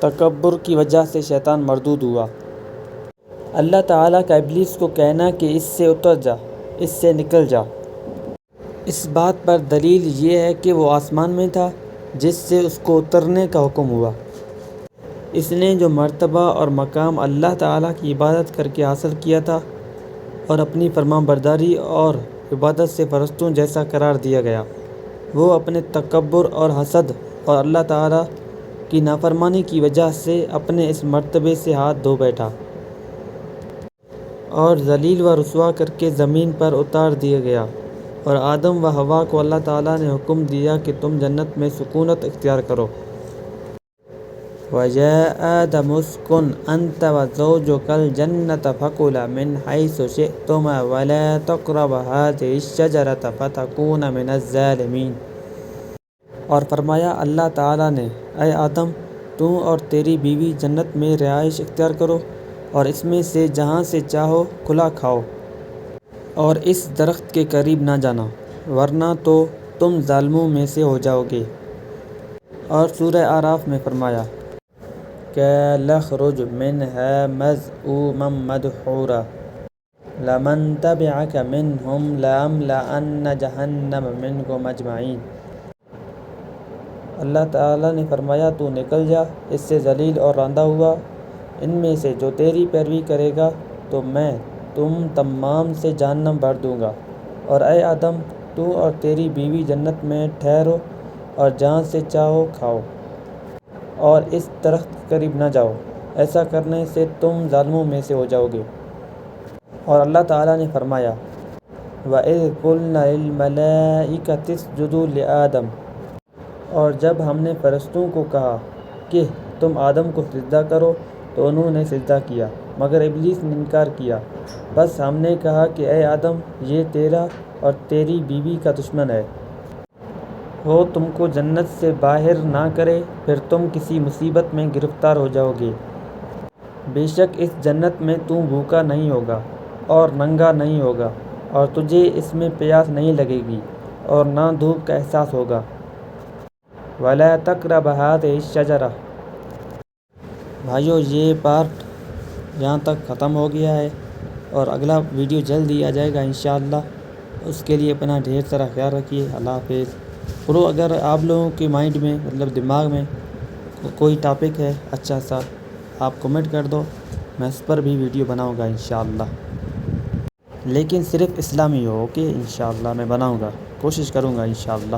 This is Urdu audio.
تکبر کی وجہ سے شیطان مردود ہوا۔ اللہ تعالیٰ کا ابلیس کو کہنا کہ اس سے اتر جا، اس سے نکل جا۔ اس بات پر دلیل یہ ہے کہ وہ آسمان میں تھا جس سے اس کو اترنے کا حکم ہوا۔ اس نے جو مرتبہ اور مقام اللہ تعالیٰ کی عبادت کر کے حاصل کیا تھا اور اپنی فرمانبرداری اور عبادت سے فرشتوں جیسا قرار دیا گیا، وہ اپنے تکبر اور حسد اور اللہ تعالیٰ کی نافرمانی کی وجہ سے اپنے اس مرتبے سے ہاتھ دھو بیٹھا اور ذلیل و رسوا کر کے زمین پر اتار دیا گیا۔ اور آدم و حوا کو اللہ تعالیٰ نے حکم دیا کہ تم جنت میں سکونت اختیار کرو۔ وَيَا آدَمُ اسْكُنْ أَنْتَ وَزَوْجُكَ الْجَنَّةَ فَكُلَا مِنْ حَيْثُ شِئْتُمَا وَلَا تَقْرَبَا هَٰذِهِ الشَّجَرَةَ فَتَكُونَا مِنَ الظَّالِمِينَ۔ اور فرمایا اللہ تعالیٰ نے، اے آدم، تو اور تیری بیوی جنت میں رہائش اختیار کرو اور اس میں سے جہاں سے چاہو کھلا کھاؤ، اور اس درخت کے قریب نہ جانا ورنہ تو تم ظالموں میں سے ہو جاؤ گے۔ اور سورہ اعراف میں فرمایا قَالَ اخْرُجْ مِنْهَا مَذْءُومًا مَدْحُورًا لَمَن تَبِعَكَ مِنْهُمْ لَأَمْلَأَنَّ جَهَنَّمَ مِنْكُمْ أَجْمَعِينَ۔ اللہ تعالیٰ نے فرمایا تو نکل جا اس سے ذلیل اور راندہ ہوا، ان میں سے جو تیری پیروی کرے گا تو میں تم تمام سے جہنم بھر دوں گا۔ اور اے آدم، تو اور تیری بیوی جنت میں ٹھہرو اور جہاں سے چاہو کھاؤ، اور اس درخت کے قریب نہ جاؤ، ایسا کرنے سے تم ظالموں میں سے ہو جاؤ گے۔ اور اللہ تعالیٰ نے فرمایا وَإِذْ قُلْنَا لِلْمَلَائِكَةِ اسْجُدُوا لِآدَمَ۔ اور جب ہم نے فرشتوں کو کہا کہ تم آدم کو سجدہ کرو تو انہوں نے سجدہ کیا مگر ابلیس نے انکار کیا۔ بس ہم نے کہا کہ اے آدم، یہ تیرا اور تیری بیوی کا دشمن ہے، وہ تم کو جنت سے باہر نہ کرے، پھر تم کسی مصیبت میں گرفتار ہو جاؤ گے۔ بے شک اس جنت میں تو بھوکا نہیں ہوگا اور ننگا نہیں ہوگا، اور تجھے اس میں پیاس نہیں لگے گی اور نہ دھوپ کا احساس ہوگا۔ وَلَا تَقْرَبَا هَٰذِهِ الشَّجَرَةَ۔ بھائیو، یہ پارٹ یہاں تک ختم ہو گیا ہے اور اگلا ویڈیو جلد ہی آ جائے گا انشاءاللہ۔ اس کے لیے اپنا ڈھیر سارا خیال رکھیے۔ اللہ حافظ۔ اگر آپ لوگوں کے مائنڈ میں دماغ میں کوئی ٹاپک ہے اچھا سا، آپ کمنٹ کر دو، میں اس پر بھی ویڈیو بناؤں گا انشاءاللہ، لیکن صرف اسلامی ہو کہ انشاءاللہ میں بناؤں گا، کوشش کروں گا انشاءاللہ۔